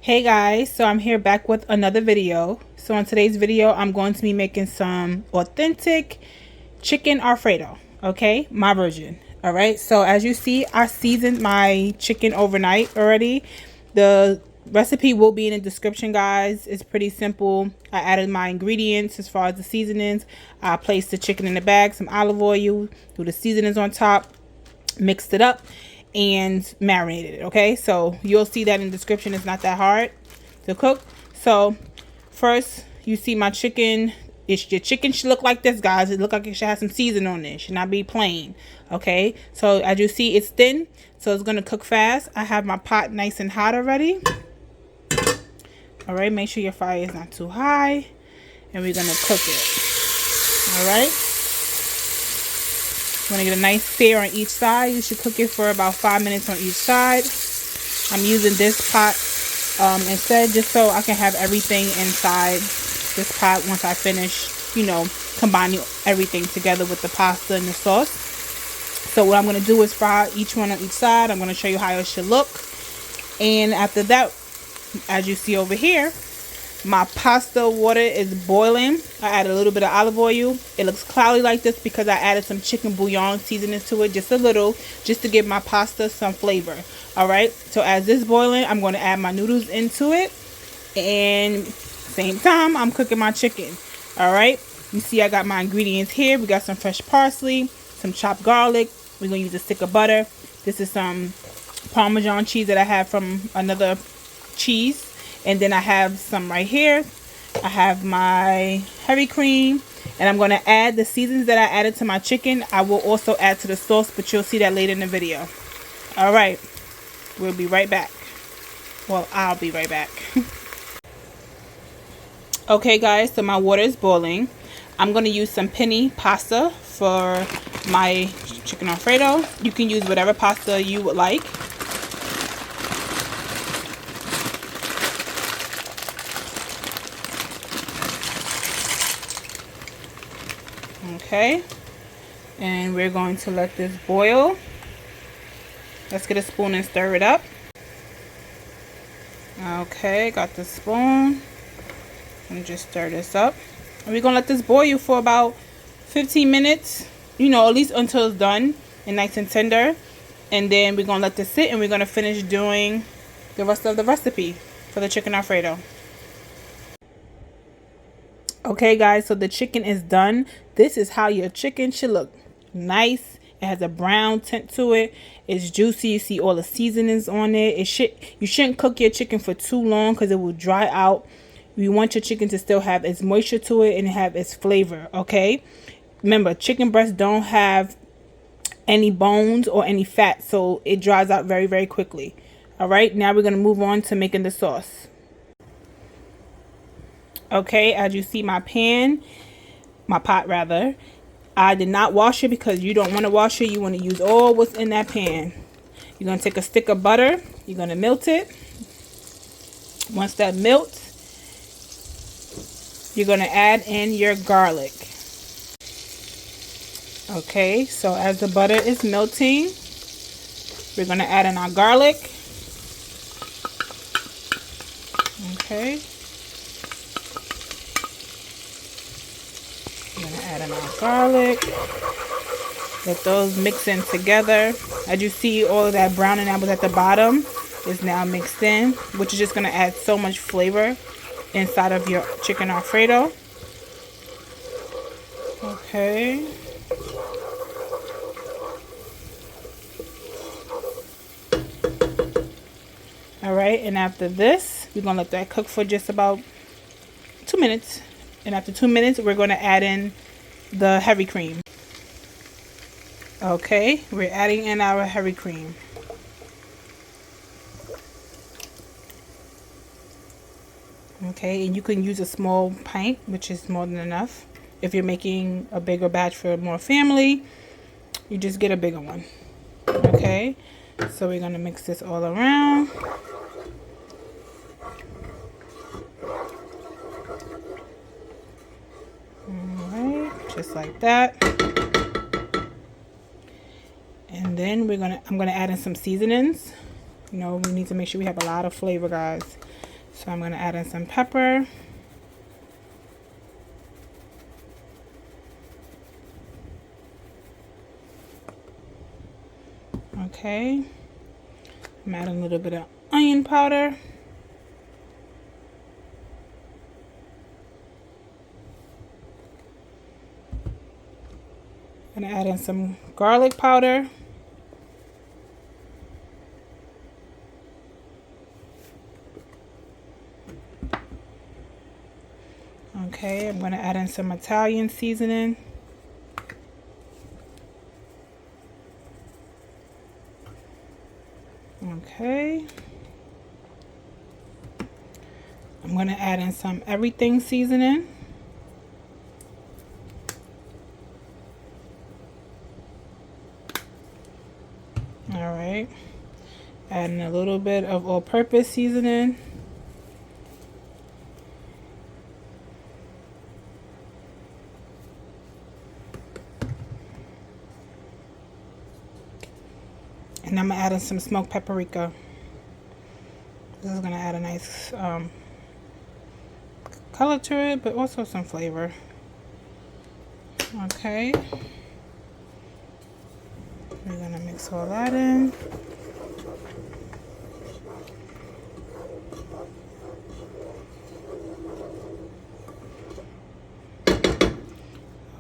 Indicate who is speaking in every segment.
Speaker 1: Hey guys, so I'm here back with another video. So in today's video, I'm going to be making some authentic chicken Alfredo. Okay, my version. All right, so as you see, I seasoned my chicken overnight already. The recipe will be in the description, guys. It's pretty simple. I added my ingredients as far as the seasonings. I placed the chicken in the bag, some olive oil, threw the seasonings on top, mixed it up, and marinated it. Okay, so you'll see that in the description. It's not that hard to cook. So first, you see my chicken. Your chicken should look like this, guys. It look like it should have some seasoning on it. It should not be plain. Okay, so as you see, it's thin, so it's gonna cook fast. I have my pot nice and hot already. All right, make sure your fire is not too high, and we're gonna cook it. All right, you want to get a nice sear on each side. You should cook it for about 5 minutes on each side. I'm using this pot instead, just so I can have everything inside this pot once I finish, combining everything together with the pasta and the sauce. So what I'm going to do is fry each one on each side. I'm going to show you how it should look. And after that, as you see over here, my pasta water is boiling. I added a little bit of olive oil. It looks cloudy like this because I added some chicken bouillon seasoning to it, just a little, just to give my pasta some flavor. All right, so as this is boiling, I'm going to add my noodles into it, and same time I'm cooking my chicken. All right, you see I got my ingredients here. We got some fresh parsley, some chopped garlic. We're going to use a stick of butter. This is some parmesan cheese that I have from another cheese. And then I have some right here. I have my heavy cream, and I'm going to add the seasonings that I added to my chicken. I will also add to the sauce, but you'll see that later in the video. All right, we'll be right back. Well, I'll be right back. Okay guys, so my water is boiling. I'm going to use some penne pasta for my chicken Alfredo. You can use whatever pasta you would like. Okay, and we're going to let this boil. Let's get a spoon and stir it up. Okay, got the spoon. And just stir this up. And we're gonna let this boil for about 15 minutes, at least until it's done and nice and tender. And then we're gonna let this sit, and we're gonna finish doing the rest of the recipe for the chicken Alfredo. Okay guys, so the chicken is done. This is how your chicken should look. Nice. It has a brown tint to it. It's juicy. You see all the seasonings on it. You shouldn't cook your chicken for too long because it will dry out. You want your chicken to still have its moisture to it and have its flavor. Okay, remember, chicken breasts don't have any bones or any fat, so it dries out very, very quickly. All right, now we're going to move on to making the sauce. Okay, as you see, my pot rather, I did not wash it because you don't want to wash it. You want to use all what's in that pan. You're going to take a stick of butter. You're going to melt it. Once that melts, you're going to add in your garlic. Okay, so as the butter is melting, we're going to add in our garlic. Okay. I'm going to add in our garlic. Let those mix in together. As you see, all of that browning that was at the bottom is now mixed in, which is just going to add so much flavor inside of your chicken Alfredo. Okay. All right, and after this, we're going to let that cook for just about 2 minutes. And after 2 minutes, we're going to add in the heavy cream. Okay, we're adding in our heavy cream. Okay, and you can use a small pint, which is more than enough. If you're making a bigger batch for more family, you just get a bigger one. Okay, so we're going to mix this all around. Just like that. And then I'm gonna add in some seasonings. We need to make sure we have a lot of flavor, guys. So I'm going to add in some pepper. Okay. I'm adding a little bit of onion powder. I'm going to add in some garlic powder. Okay, I'm going to add in some Italian seasoning. Okay. I'm going to add in some everything seasoning. All right. Adding a little bit of all-purpose seasoning. And I'm going to add in some smoked paprika. This is going to add a nice color to it, but also some flavor. Okay. We're going to mix all that in.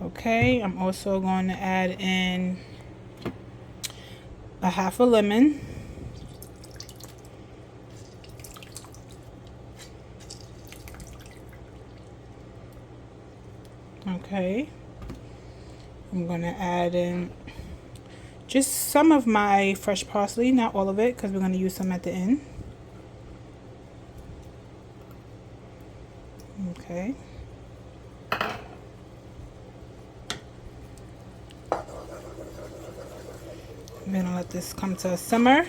Speaker 1: Okay, I'm also going to add in a half a lemon. Okay. I'm going to add in just some of my fresh parsley, not all of it, because we're going to use some at the end. Okay. I'm going to let this come to a simmer.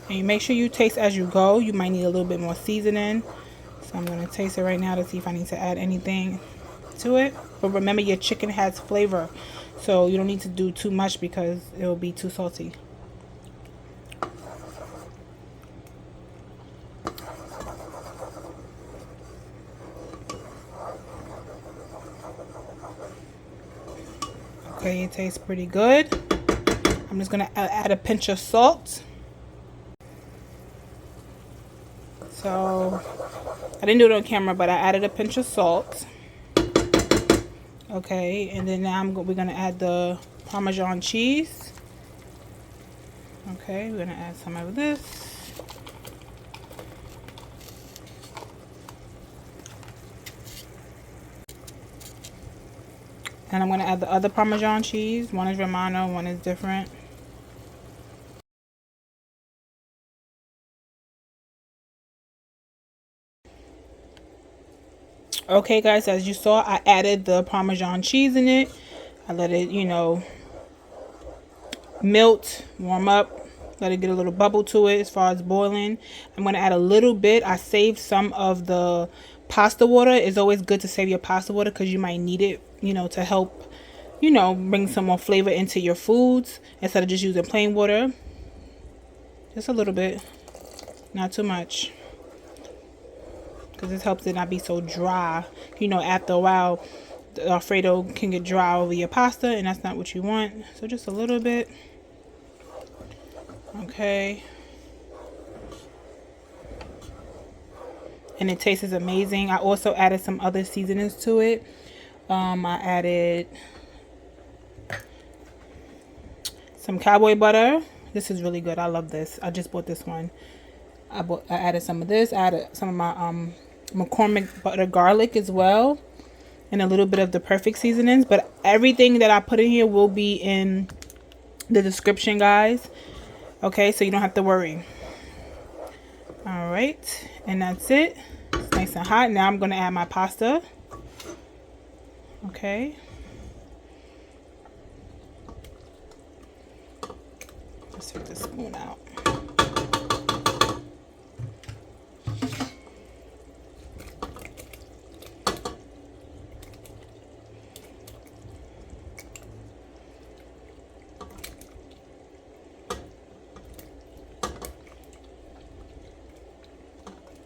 Speaker 1: And you make sure you taste as you go. You might need a little bit more seasoning. So I'm going to taste it right now to see if I need to add anything to it. But remember, your chicken has flavor. So you don't need to do too much because it will be too salty. Okay, it tastes pretty good. I'm just going to add a pinch of salt. So I didn't do it on camera, but I added a pinch of salt. Okay, and then now we're going to add the Parmesan cheese. Okay, we're going to add some of this. And I'm going to add the other Parmesan cheese. One is Romano, one is different. Okay, guys, as you saw, I added the Parmesan cheese in it. I let it, you know, melt, warm up, let it get a little bubble to it as far as boiling. I'm going to add a little bit. I saved some of the pasta water. It's always good to save your pasta water because you might need it, you know, to help, you know, bring some more flavor into your foods instead of just using plain water. Just a little bit, not too much, because this helps it not be so dry. You know, after a while, the Alfredo can get dry over your pasta, and that's not what you want. So just a little bit. Okay. And it tastes amazing. I also added some other seasonings to it. I added some cowboy butter. This is really good. I love this. I just bought this one. I added some of this. I added some of my McCormick butter garlic as well, and a little bit of the perfect seasonings. But everything that I put in here will be in the description, guys. Okay, so you don't have to worry. All right, and that's it. It's nice and hot. Now I'm going to add my pasta. Okay. Let's take the spoon out.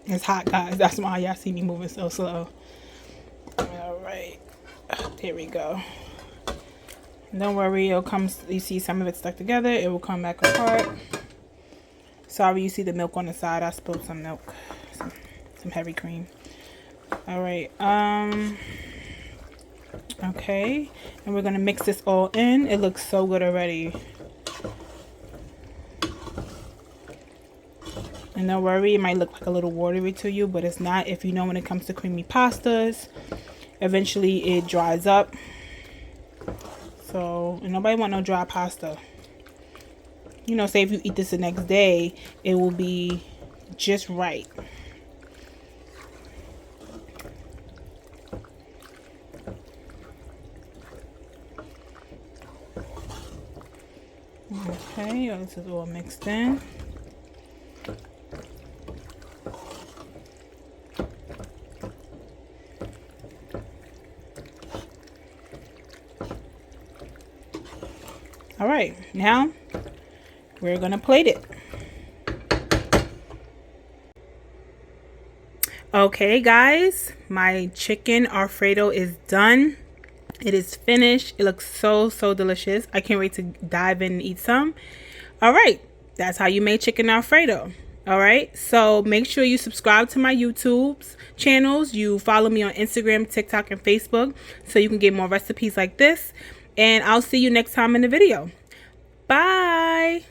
Speaker 1: It's hot, guys. That's why y'all see me moving so slow. All right, there we go. Don't worry, it'll come. You see some of it stuck together. It will come back apart. Sorry, you see the milk on the side. I spilled some milk, some heavy cream. All right. Okay, and we're gonna mix this all in. It looks so good already. And don't worry, it might look like a little watery to you, but it's not. If you know, when it comes to creamy pastas, eventually it dries up. So, and nobody want no dry pasta. You know, say if you eat this the next day, it will be just right. Okay, this is all mixed in. All right, now we're gonna plate it. Okay, guys, my chicken Alfredo is done. It is finished. It looks so delicious. I can't wait to dive in and eat some. All right, that's how you make chicken Alfredo. All right, so make sure you subscribe to my YouTube's channels. You follow me on Instagram, TikTok, and Facebook so you can get more recipes like this. And I'll see you next time in the video. Bye.